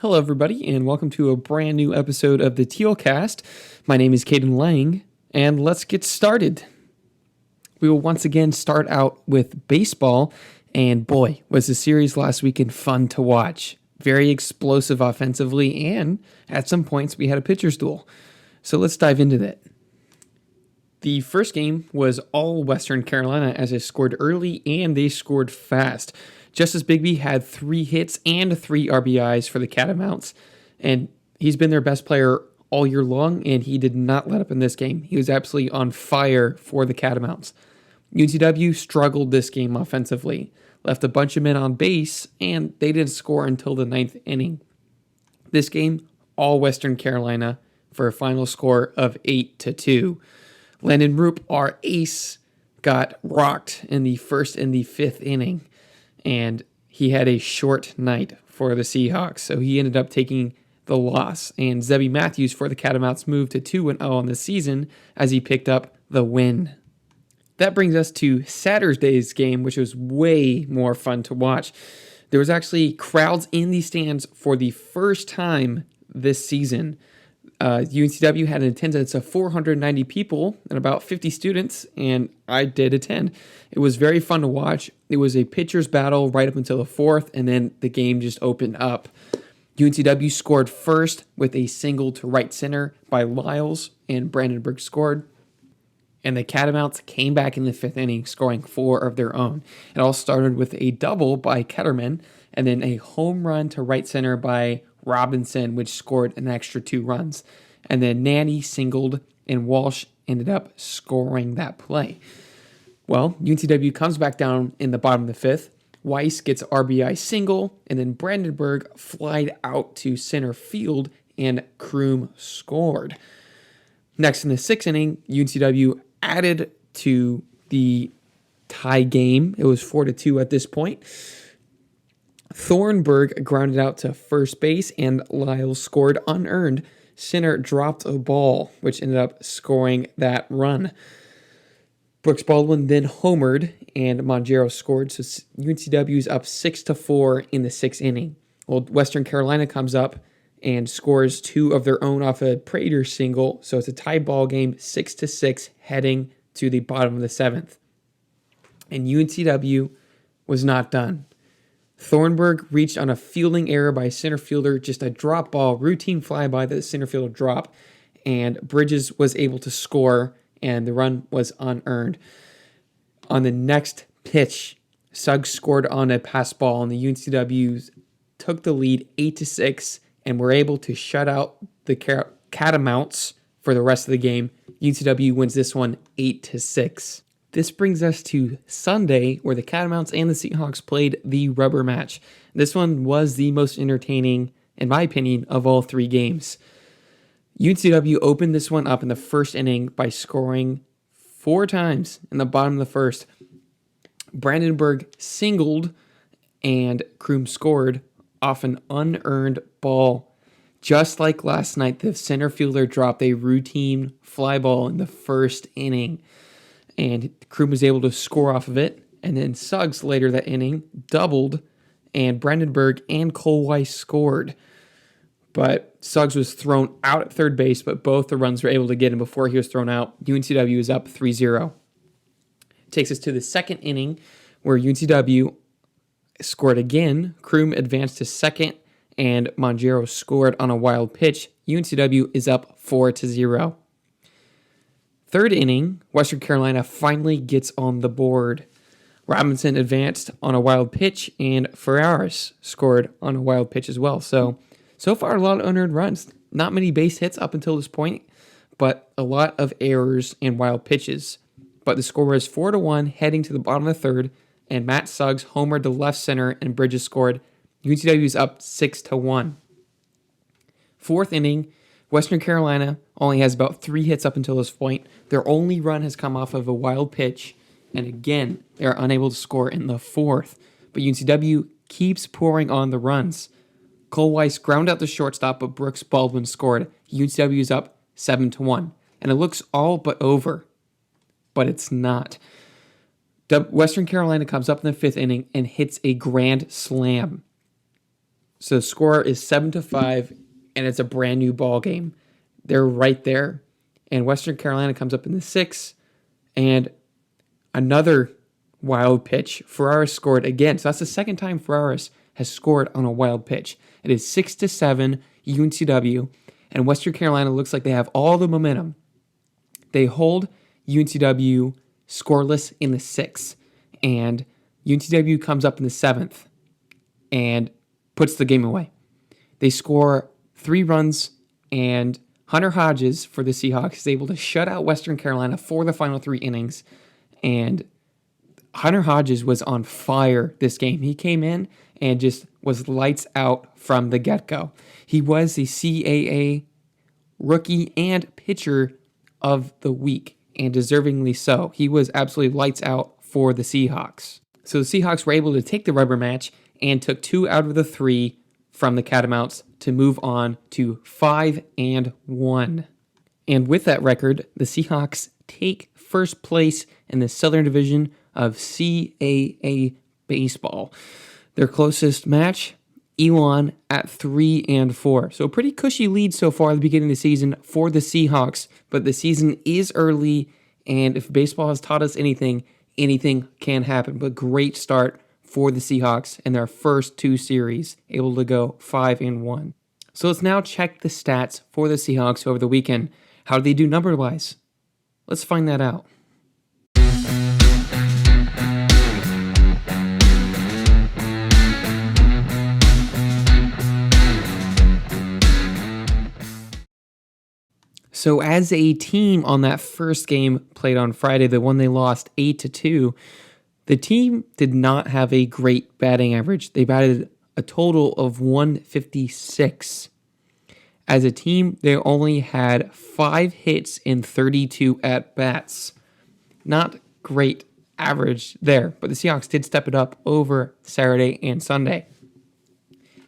Hello, everybody, and welcome to a brand new episode of the TealCast. My name is Caden Lang, and let's get started. We will once again start out with baseball, and boy, was the series last weekend fun to watch. Very explosive offensively, and at some points we had a pitcher's duel. So let's dive into that. The first game was all Western Carolina as they scored early and they scored fast. Justice Bigbie had 3 hits and 3 RBIs for the Catamounts, and he's been their best player all year long, and he did not let up in this game. He was absolutely on fire for the Catamounts. UNCW struggled this game offensively, left a bunch of men on base, and they didn't score until the 9th inning. This game, all Western Carolina for a final score of 8-2. Landon Roop, our ace, got rocked in the 1st and the 5th inning, and he had a short night for the Seahawks, so he ended up taking the loss. And Zebby Matthews for the Catamounts moved to 2-0 on the season as he picked up the win. That brings us to Saturday's game, which was way more fun to watch. There was actually crowds in the stands for the first time this season. UNCW had an attendance of 490 people and about 50 students, and I did attend. It was very fun to watch. It was a pitcher's battle right up until the 4th, and then the game just opened up. UNCW scored first with a single to right center by Lyles, and Brandenburg scored. And the Catamounts came back in the 5th inning, scoring 4 of their own. It all started with a double by Ketterman, and then a home run to right center by Robinson, which scored an extra 2 runs. And then Nanny singled, and Walsh ended up scoring that play. Well, UNCW comes back down in the bottom of the 5th. Weiss gets RBI single, and then Brandenburg flied out to center field, and Kroom scored. Next in the 6th inning, UNCW added to the tie game. It was 4-2 at this point. Thornburg grounded out to first base, and Lyles scored unearned. Center dropped a ball, which ended up scoring that run. Brooks Baldwin then homered, and Monjero scored, so UNCW is up 6-4 in the 6th inning. Well, Western Carolina comes up and scores 2 of their own off a Prater single, so it's a tie ball game, 6-6, heading to the bottom of the 7th. And UNCW was not done. Thornburg reached on a fielding error by center fielder, just a drop ball, routine flyby that the center fielder dropped, and Bridges was able to score, and the run was unearned. On the next pitch, Suggs scored on a pass ball, and the UNCWs took the lead 8-6, and were able to shut out the Catamounts for the rest of the game. UNCW wins this one 8-6. This brings us to Sunday, where the Catamounts and the Seahawks played the rubber match. This one was the most entertaining, in my opinion, of all 3 games. UNCW opened this one up in the 1st inning by scoring 4 times in the bottom of the 1st. Brandenburg singled, and Kroom scored off an unearned ball. Just like last night, the center fielder dropped a routine fly ball in the 1st inning, and Kroom was able to score off of it. And then Suggs later that inning doubled, and Brandenburg and Cole Weiss scored. But Suggs was thrown out at third base, but both the runs were able to get him before he was thrown out. UNCW is up 3-0. Takes us to the 2nd inning, where UNCW scored again. Kroom advanced to 2nd, and Monjero scored on a wild pitch. UNCW is up 4-0. 3rd inning, Western Carolina finally gets on the board. Robinson advanced on a wild pitch, and Ferraris scored on a wild pitch as well. So far, a lot of unearned runs. Not many base hits up until this point, but a lot of errors and wild pitches. But the score was 4-1 heading to the bottom of the 3rd, and Matt Suggs homered to left center, and Bridges scored. UNCW is up 6-1. 4th inning, Western Carolina only has about 3 hits up until this point. Their only run has come off of a wild pitch, and again, they are unable to score in the 4th. But UNCW keeps pouring on the runs. Cole Weiss ground out the shortstop, but Brooks Baldwin scored. UNCW is up 7-1, and it looks all but over, but it's not. Western Carolina comes up in the 5th inning and hits a grand slam. So the score is 7-5, and it's a brand new ball game. They're right there. And Western Carolina comes up in the 6th, and another wild pitch. Ferraris scored again. So that's the second time Ferraris has scored on a wild pitch. It is 6-7 UNCW, and Western Carolina looks like they have all the momentum. They hold UNCW scoreless in the 6th, and UNCW comes up in the 7th and puts the game away. They score 3 runs, and Hunter Hodges for the Seahawks is able to shut out Western Carolina for the final 3 innings, and Hunter Hodges was on fire this game. He came in and just was lights out from the get-go. He was the CAA Rookie and Pitcher of the Week, and deservingly so. He was absolutely lights out for the Seahawks. So the Seahawks were able to take the rubber match and took 2 out of the 3 from the Catamounts to move on to 5-1. And with that record, the Seahawks take first place in the Southern Division of CAA baseball. Their closest match, Elon at 3-4. So a pretty cushy lead so far at the beginning of the season for the Seahawks, but the season is early, and if baseball has taught us anything, anything can happen. But great start for the Seahawks in their first 2 series, able to go 5-1. So let's now check the stats for the Seahawks over the weekend. How did they do number-wise? Let's find that out. So as a team on that first game played on Friday, the one they lost 8-2, the team did not have a great batting average. They batted a total of 156. As a team, they only had 5 hits in 32 at-bats. Not great average there, but the Seahawks did step it up over Saturday and Sunday.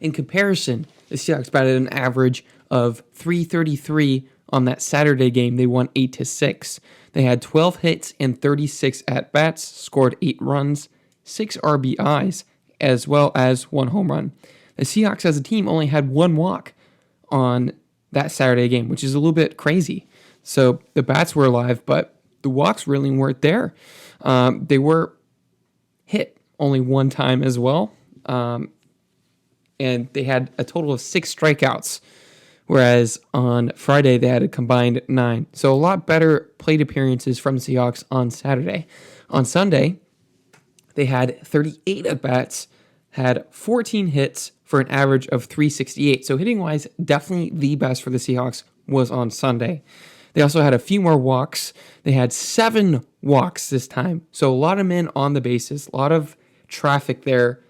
In comparison, the Seahawks batted an average of .333 on that Saturday game. They won 8-6. They had 12 hits and 36 at-bats, scored 8 runs, 6 RBIs, as well as 1 home run. The Seahawks as a team only had 1 walk on that Saturday game, which is a little bit crazy. So the bats were alive, but the walks really weren't there. They were hit only 1 time as well, and they had a total of 6 strikeouts, whereas on Friday they had a combined 9. So a lot better plate appearances from the Seahawks on Saturday. On Sunday, they had 38 at-bats, had 14 hits for an average of .368. So hitting-wise, definitely the best for the Seahawks was on Sunday. They also had a few more walks. They had 7 walks this time. So a lot of men on the bases, a lot of traffic there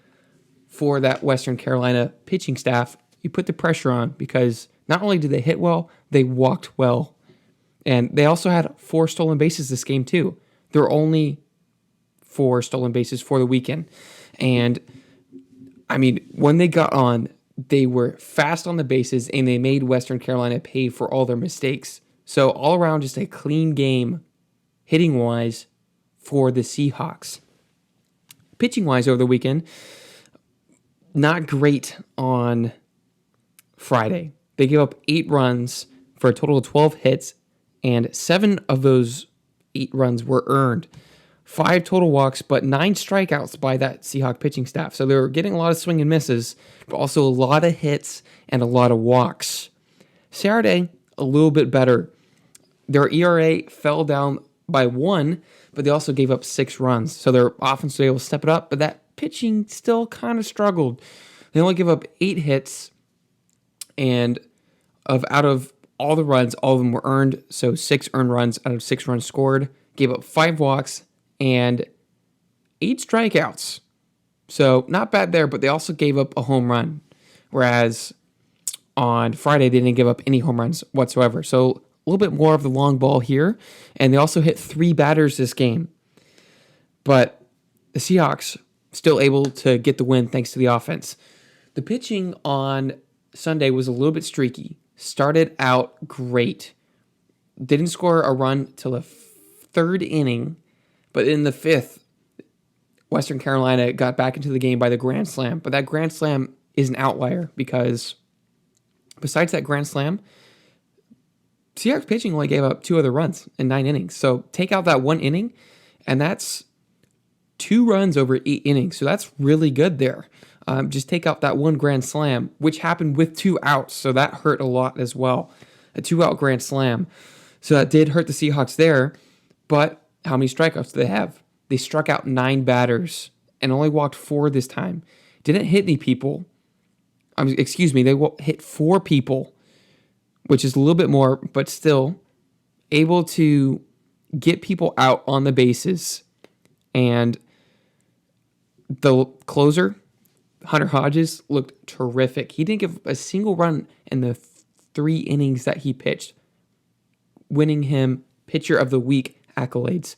for that Western Carolina pitching staff. You put the pressure on because not only did they hit well, they walked well. And they also had 4 stolen bases this game too. There were only 4 stolen bases for the weekend. And I mean, when they got on, they were fast on the bases and they made Western Carolina pay for all their mistakes. So all around, just a clean game, hitting-wise, for the Seahawks. Pitching-wise over the weekend, not great on Friday. They gave up 8 runs for a total of 12 hits, and 7 of those 8 runs were earned. 5 total walks, but 9 strikeouts by that Seahawk pitching staff. So they were getting a lot of swing and misses, but also a lot of hits and a lot of walks. Saturday, a little bit better. Their ERA fell down by 1, but they also gave up 6 runs. So their offense was able to step it up, but that pitching still kind of struggled. They only give up 8 hits, and out of all the runs, all of them were earned. So 6 earned runs out of 6 runs scored. Gave up 5 walks and 8 strikeouts. So not bad there, but they also gave up a home run. Whereas on Friday, they didn't give up any home runs whatsoever. So a little bit more of the long ball here. And they also hit 3 batters this game. But the Seahawks still able to get the win thanks to the offense. The pitching on Sunday was a little bit streaky. Started out great. Didn't score a run till the 3rd inning. But in the 5th, Western Carolina got back into the game by the grand slam. But that grand slam is an outlier because besides that grand slam, Seahawks pitching only gave up 2 other runs in 9 innings. So take out that 1 inning, and that's 2 runs over 8 innings. So that's really good there. Just take out that 1 grand slam, which happened with 2 outs. So that hurt a lot as well. A 2-out grand slam. So that did hurt the Seahawks there. But how many strikeouts do they have? They struck out 9 batters and only walked 4 this time. Didn't hit any people. They hit 4 people, which is a little bit more, but still able to get people out on the bases. And the closer, Hunter Hodges, looked terrific. He didn't give a single run in the 3 innings that he pitched, winning him Pitcher of the Week accolades.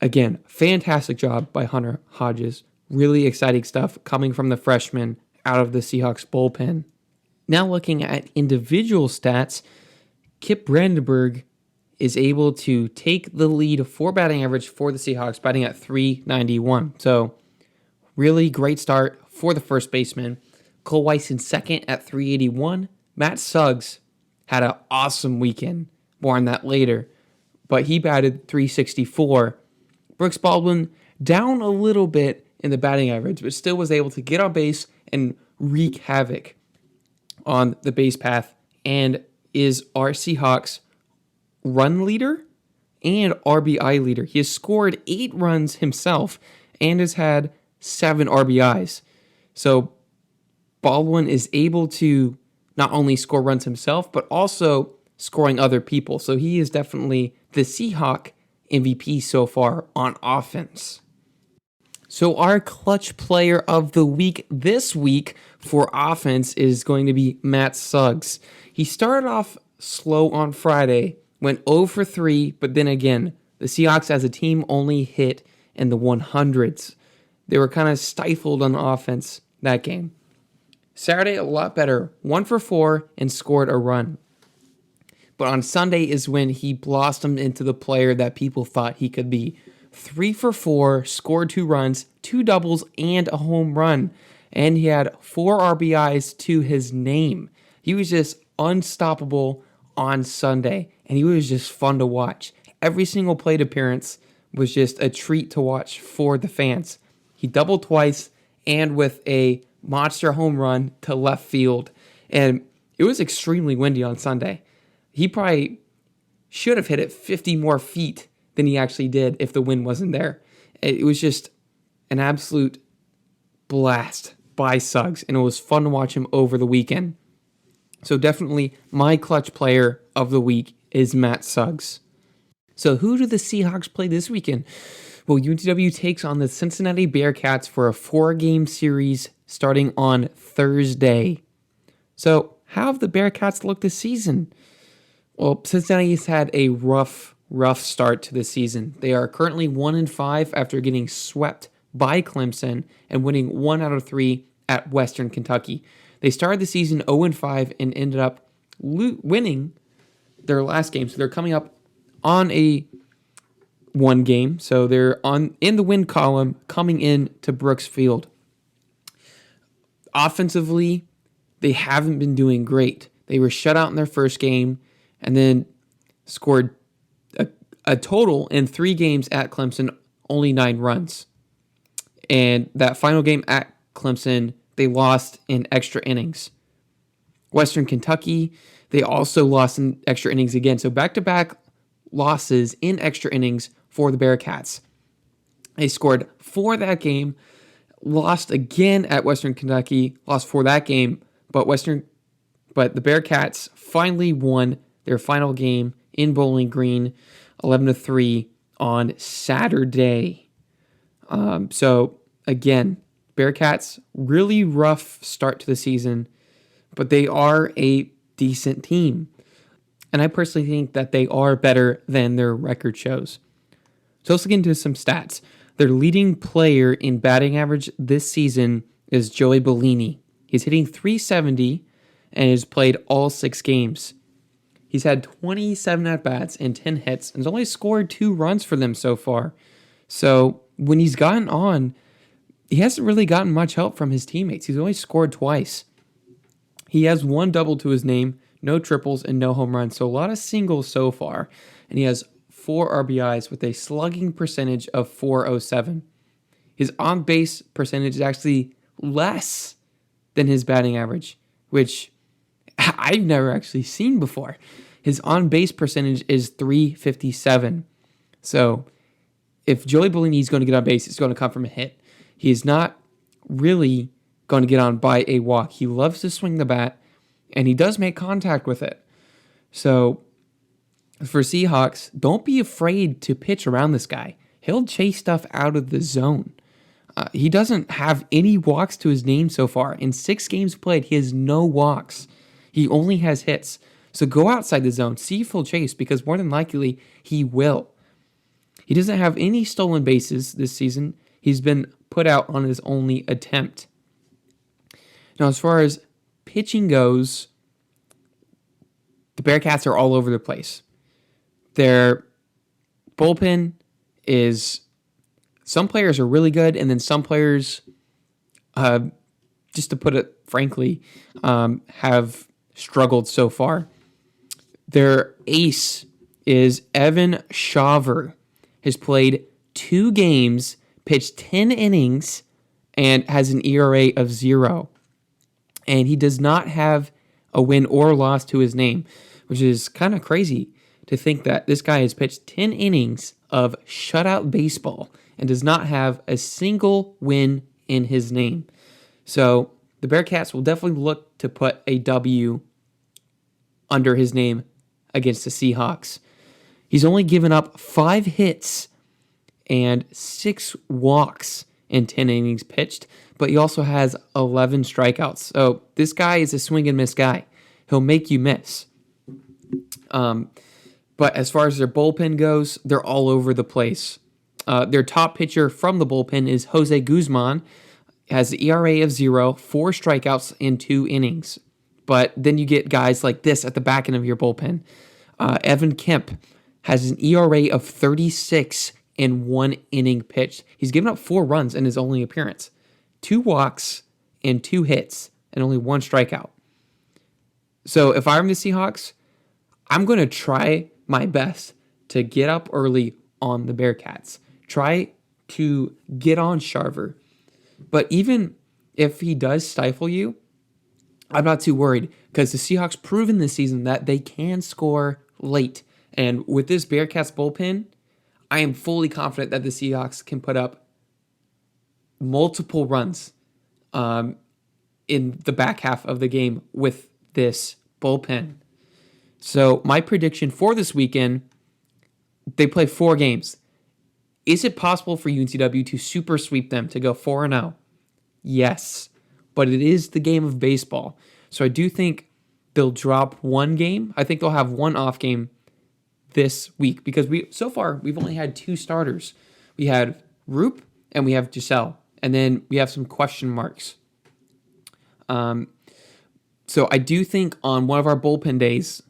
Again, fantastic job by Hunter Hodges. Really exciting stuff coming from the freshman out of the Seahawks bullpen. Now looking at individual stats, Kip Brandenburg is able to take the lead for batting average for the Seahawks, batting at .391. So really great start for the first baseman. Cole Weiss in second at .381. Matt Suggs had an awesome weekend. More on that later. But he batted .364. Brooks Baldwin down a little bit in the batting average, but still was able to get on base and wreak havoc on the base path and is our Seahawks run leader and RBI leader. He has scored 8 runs himself and has had 7 RBIs. So Baldwin is able to not only score runs himself, but also scoring other people. So he is definitely the Seahawk MVP so far on offense. So our clutch player of the week this week for offense is going to be Matt Suggs. He started off slow on Friday, went 0 for 3, but then again, the Seahawks as a team only hit in the 100s. They were kind of stifled on offense that game. Saturday, a lot better, 1 for 4 and scored a run. But on Sunday is when he blossomed into the player that people thought he could be. 3 for 4, scored 2 runs, 2 doubles, and a home run. And he had 4 RBIs to his name. He was just unstoppable on Sunday, and he was just fun to watch. Every single plate appearance was just a treat to watch for the fans. He doubled twice and with a monster home run to left field. And it was extremely windy on Sunday. He probably should have hit it 50 more feet than he actually did if the wind wasn't there. It was just an absolute blast by Suggs, and it was fun to watch him over the weekend. So definitely my clutch player of the week is Matt Suggs. So who do the Seahawks play this weekend? Well, UNCW takes on the Cincinnati Bearcats for a 4-game series starting on Thursday. So how have the Bearcats looked this season? Well, Cincinnati's had a rough start to the season. They are currently 1-5 after getting swept by Clemson and winning 1 out of 3 at Western Kentucky. They started the season 0-5 and ended up winning their last game. So they're coming up on a 1 game. So they're in the win column coming in to Brooks Field. Offensively, they haven't been doing great. They were shut out in their first game and then scored a total in 3 games at Clemson, only 9 runs. And that final game at Clemson, they lost in extra innings. Western Kentucky, they also lost in extra innings again. So back-to-back losses in extra innings for the Bearcats. They scored 4 that game, lost again at Western Kentucky, lost 4 that game, but the Bearcats finally won their final game in Bowling Green, 11-3 on Saturday. So again, Bearcats, really rough start to the season, but they are a decent team. And I personally think that they are better than their record shows. So let's get into some stats. Their leading player in batting average this season is Joey Bellini. He's hitting .370 and has played all 6 games. He's had 27 at-bats and 10 hits and has only scored 2 runs for them so far. So when he's gotten on, he hasn't really gotten much help from his teammates. He's only scored twice. He has 1 double to his name, no triples, and no home runs. So a lot of singles so far. And he has 4 RBIs with a slugging percentage of .407. His on-base percentage is actually less than his batting average, which I've never actually seen before. His on-base percentage is .357. So if Joey Bellini is going to get on base, it's going to come from a hit. He is not really going to get on by a walk. He loves to swing the bat, and he does make contact with it. So for Seahawks, don't be afraid to pitch around this guy. He'll chase stuff out of the zone. He doesn't have any walks to his name so far. In 6 games played, he has no walks. He only has hits. So go outside the zone, see if he'll chase, because more than likely he will. He doesn't have any stolen bases this season. He's been put out on his only attempt. Now, as far as pitching goes, the Bearcats are all over the place. Their bullpen is, some players are really good, and then some players, just to put it frankly, have struggled so far. Their ace is Evan Shaver. Has played 2 games, pitched 10 innings, and has an ERA of 0. And he does not have a win or loss to his name, which is kind of crazy to think that this guy has pitched 10 innings of shutout baseball and does not have a single win in his name. So the Bearcats will definitely look to put a W under his name against the Seahawks. He's only given up 5 hits and 6 walks in 10 innings pitched, but he also has 11 strikeouts. So this guy is a swing and miss guy. He'll make you miss. But as far as their bullpen goes, they're all over the place. Their top pitcher from the bullpen is Jose Guzman. Has an ERA of 0, 4 strikeouts in 2 innings. But then you get guys like this at the back end of your bullpen. Evan Kemp has an ERA of 36 in 1 inning pitched. He's given up 4 runs in his only appearance. 2 walks and 2 hits and only 1 strikeout. So if I'm the Seahawks, I'm going to try my best to get up early on the Bearcats. Try to get on Sharver. But even if he does stifle you, I'm not too worried because the Seahawks proven this season that they can score late. And with this Bearcats bullpen, I am fully confident that the Seahawks can put up multiple runs in the back half of the game with this bullpen. So my prediction for this weekend, they play 4 games. Is it possible for UNCW to super sweep them, to go 4-0? Yes, but it is the game of baseball. So I do think they'll drop 1 game. I think they'll have 1 off game this week because so far we've only had 2 starters. We had Roop and we have Giselle, and then we have some question marks. So I do think on one of our bullpen days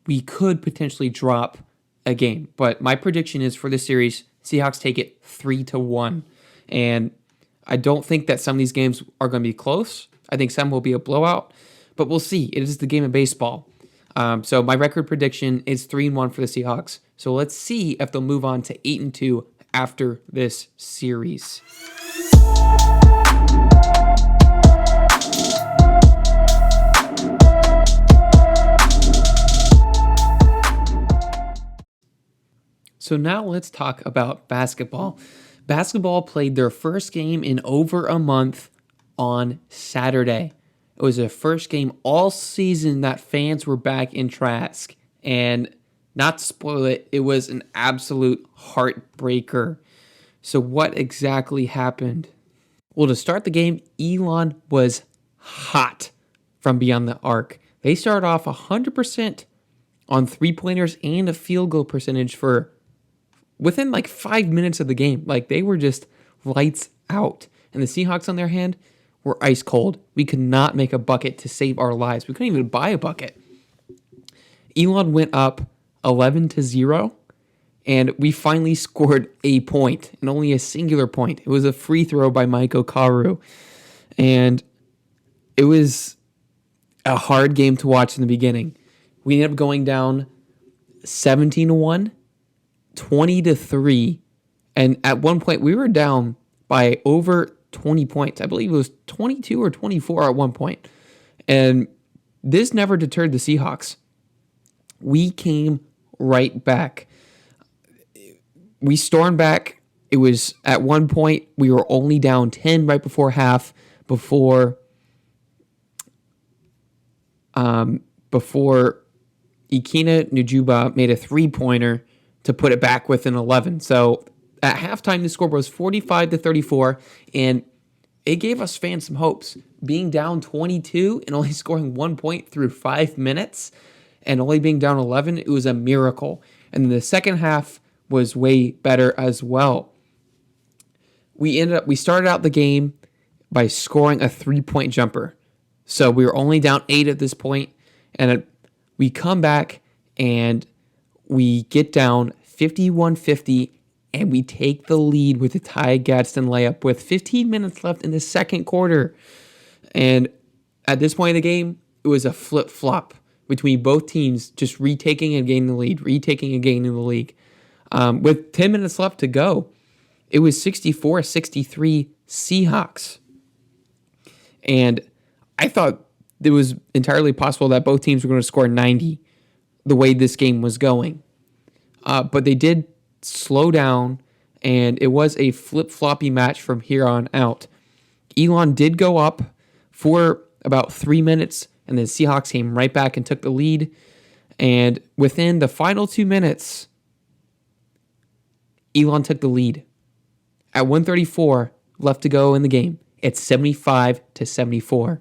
we could potentially drop a game, but my prediction is for this series, Seahawks take it 3-1, and I don't think that some of these games are going to be close. I think some will be a blowout, but we'll see. It is the game of baseball. So my record prediction is 3-1 for the Seahawks. So let's see if they'll move on to 8-2 after this series. So now let's talk about basketball. Basketball played their first game in over a month on Saturday. It was the first game all season that fans were back in Trask. And not to spoil it, it was an absolute heartbreaker. So what exactly happened? Well, to start the game, Elon was hot from beyond the arc. They started off 100% on 3-pointers and a field goal percentage for within like 5 minutes of the game. Like they were just lights out. And the Seahawks on their hand were ice cold. We could not make a bucket to save our lives. We couldn't even buy a bucket. Elon went up 11-0 And we finally scored a point, and only a singular point. It was a free throw by Mike Okaru. And it was a hard game to watch in the beginning. We ended up going down 17-1, 20-3. And at one point, we were down by over 20 points. I believe it was 22 or 24 at one point. And this never deterred the Seahawks. We came right back. We stormed back. It was at one point, we were only down 10 right before half, before Ikena Nujuba made a three-pointer to put it back within 11. So at halftime, the score was 45-34, and it gave us fans some hopes. Being down 22 and only scoring 1 point through 5 minutes and only being down 11, it was a miracle. And then the second half was way better as well. We started out the game by scoring a 3-point jumper. So we were only down 8 at this point, and we come back and we get down 51-50, and we take the lead with a Ty Gadsden layup with 15 minutes left in the second quarter. And at this point in the game, it was a flip-flop between both teams, just retaking and gaining the lead, retaking and gaining the lead. With 10 minutes left to go, it was 64-63 Seahawks. And I thought it was entirely possible that both teams were going to score 90 the way this game was going. But they did slow down, and it was a flip-floppy match from here on out. Elon did go up for about 3 minutes, and then Seahawks came right back and took the lead. And within the final 2 minutes, Elon took the lead. At 1:34 left to go in the game, it's 75-74.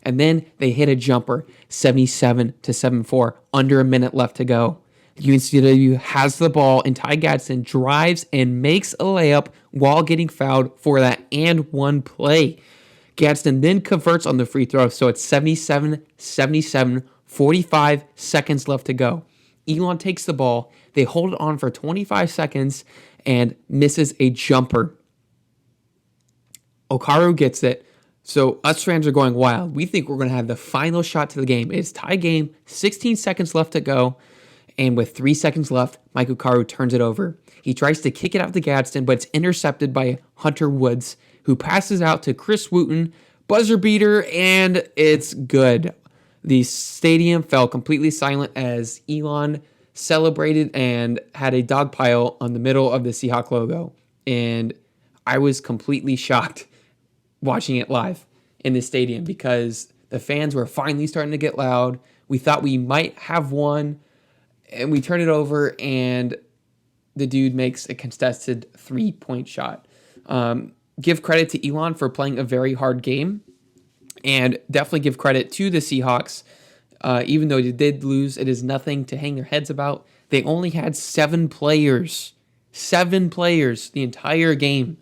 And then they hit a jumper, 77-74, under a minute left to go. UNCW has the ball, and Ty Gadsden drives and makes a layup while getting fouled for that and one play. Gadsden then converts on the free throw, so it's 77-77, 45 seconds left to go. Elon takes the ball, they hold it on for 25 seconds, and misses a jumper. Okaru gets it, so us fans are going wild. We think we're going to have the final shot to the game. It's tie game, 16 seconds left to go, and with 3 seconds left, Mike Okaru turns it over. He tries to kick it out to Gadsden, but it's intercepted by Hunter Woods, who passes out to Chris Wooten, buzzer beater, and it's good. The stadium fell completely silent as Elon celebrated and had a dog pile on the middle of the Seahawk logo. And I was completely shocked watching it live in the stadium because the fans were finally starting to get loud. We thought we might have won, and we turn it over, and the dude makes a contested 3-point shot. Give credit to Elon for playing a very hard game, and definitely give credit to the Seahawks. Even though they did lose, it is nothing to hang their heads about. They only had 7 players the entire game.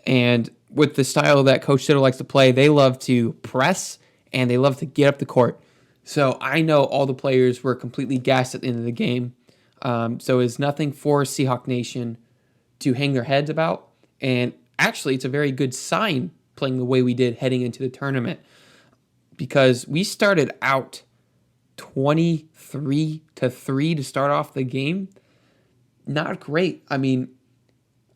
And with the style that Coach Sitter likes to play, they love to press and they love to get up the court. So I know all the players were completely gassed at the end of the game. So it's nothing for Seahawk Nation to hang their heads about. And actually, it's a very good sign playing the way we did heading into the tournament, because we started out 23-3 to start off the game. Not great. I mean,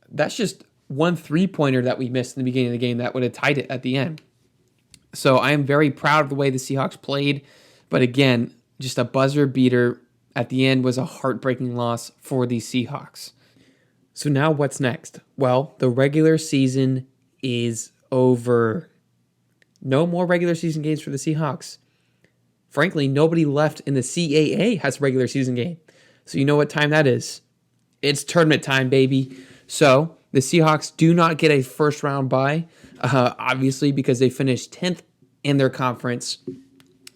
that's just one 3-pointer that we missed in the beginning of the game that would have tied it at the end. So I am very proud of the way the Seahawks played. But again, just a buzzer beater at the end was a heartbreaking loss for the Seahawks. So now what's next? Well, the regular season is over. No more regular season games for the Seahawks. Frankly, nobody left in the CAA has a regular season game. So you know what time that is? It's tournament time, baby. So the Seahawks do not get a first round bye, obviously, because they finished 10th in their conference.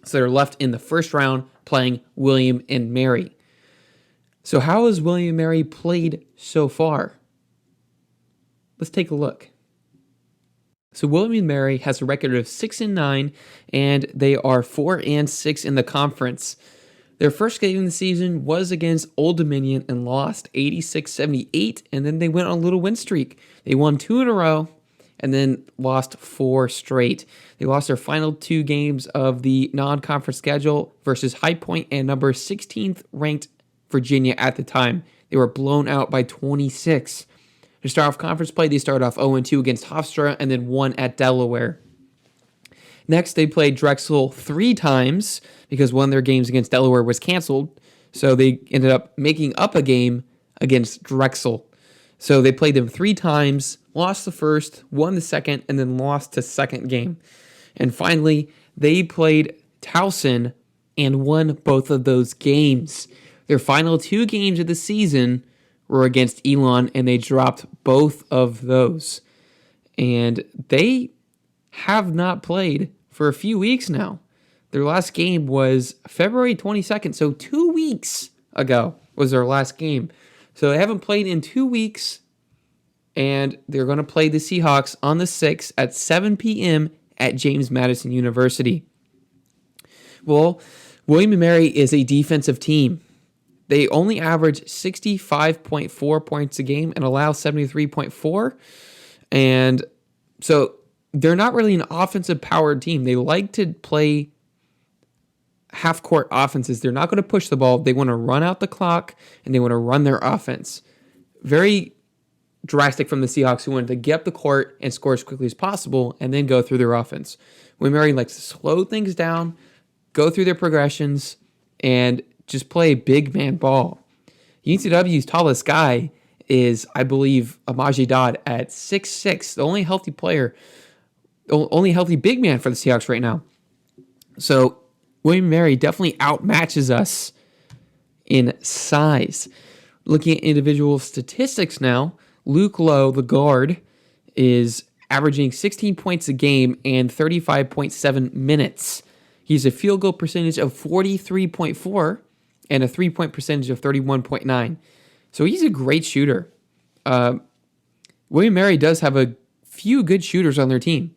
So they're left in the first round playing William and Mary. So how has William and Mary played so far? Let's take a look. So William and Mary has a record of 6-9, and they are 4-6 in the conference. Their first game of the season was against Old Dominion and lost 86-78, and then they went on a little win streak. They won 2 in a row and then lost 4 straight. They lost their final 2 games of the non-conference schedule versus High Point and number 16th ranked Virginia at the time. They were blown out by 26. To start off conference play, they started off 0-2 against Hofstra and then won at Delaware. Next, they played Drexel 3 times because one of their games against Delaware was canceled. So they ended up making up a game against Drexel. So they played them 3 times, lost the first, won the second, and then lost the second game. And finally, they played Towson and won both of those games. Their final 2 games of the season were against Elon, and they dropped both of those. And they have not played for a few weeks now. Their last game was February 22nd, so 2 weeks ago was their last game. So they haven't played in 2 weeks, and they're going to play the Seahawks on the 6th at 7 p.m. at James Madison University. Well, William & Mary is a defensive team. They only average 65.4 points a game and allow 73.4. And so they're not really an offensive powered team. They like to play half-court offenses. They're not going to push the ball. They want to run out the clock, and they want to run their offense. Very drastic from the Seahawks, who wanted to get up the court and score as quickly as possible and then go through their offense. William & Mary likes to slow things down, go through their progressions, and just play big man ball. UNCW's tallest guy is, I believe, Amaji Dodd at 6'6", the only healthy player, only healthy big man for the Seahawks right now. So William & Mary definitely outmatches us in size. Looking at individual statistics now, Luke Lowe, the guard, is averaging 16 points a game and 35.7 minutes. He's a field goal percentage of 43.4 and a three-point percentage of 31.9. So he's a great shooter. William & Mary does have a few good shooters on their team.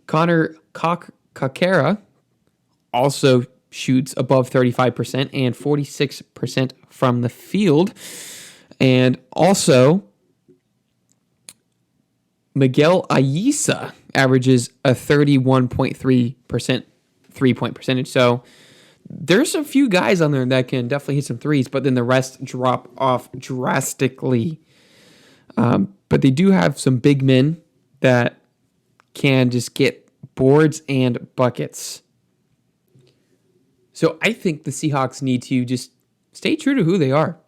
Connor Kakera also shoots above 35% and 46% from the field. And also, Miguel Ayesa averages a 31.3% three-point percentage. So there's a few guys on there that can definitely hit some threes, but then the rest drop off drastically. But they do have some big men that can just get boards and buckets. So I think the Seahawks need to just stay true to who they are.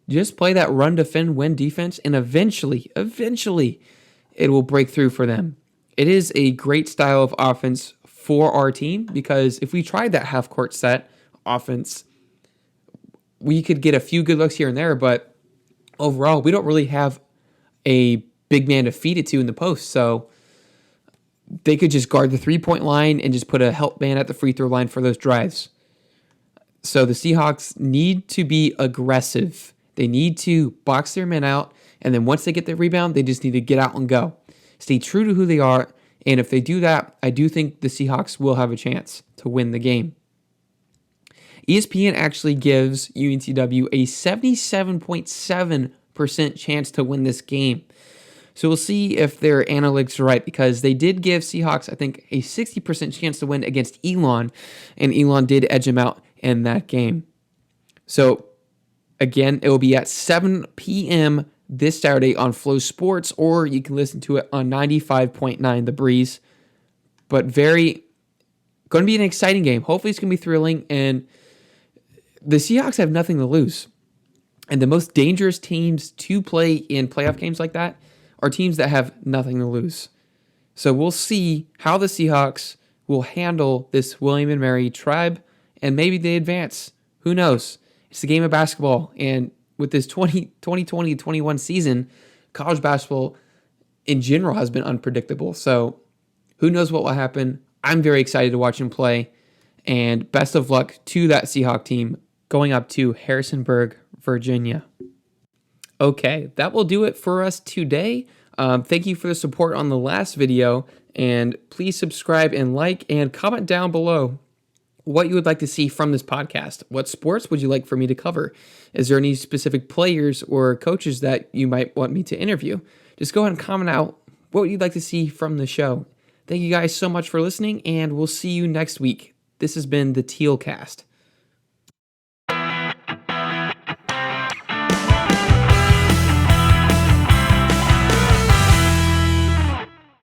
Just play that run, defend, win defense, and eventually, it will break through for them. It is a great style of offense for our team because if we tried that half-court set offense, we could get a few good looks here and there, but overall, we don't really have a big man to feed it to in the post, so they could just guard the three-point line and just put a help man at the free throw line for those drives. So the Seahawks need to be aggressive. They need to box their men out, and then once they get the rebound, they just need to get out and go. Stay true to who they are, and if they do that, I do think the Seahawks will have a chance to win the game. ESPN actually gives UNCW a 77.7% chance to win this game. So we'll see if their analytics are right, because they did give Seahawks, I think, a 60% chance to win against Elon, and Elon did edge them out in that game. So again, it will be at 7 p.m. this Saturday on Flow Sports, or you can listen to it on 95.9 The Breeze. But going to be an exciting game. Hopefully it's going to be thrilling, and the Seahawks have nothing to lose. And the most dangerous teams to play in playoff games like that are teams that have nothing to lose. So we'll see how the Seahawks will handle this William & Mary tribe, and maybe they advance. Who knows? It's a game of basketball, and with this 2020-21 season, college basketball in general has been unpredictable. So who knows what will happen? I'm very excited to watch him play, and best of luck to that Seahawk team going up to Harrisonburg, Virginia. Okay, that will do it for us today. Thank you for the support on the last video, and please subscribe and like and comment down below what you would like to see from this podcast. What sports would you like for me to cover? Is there any specific players or coaches that you might want me to interview? Just go ahead and comment out what you'd like to see from the show. Thank you guys so much for listening, and we'll see you next week. This has been the TealCast.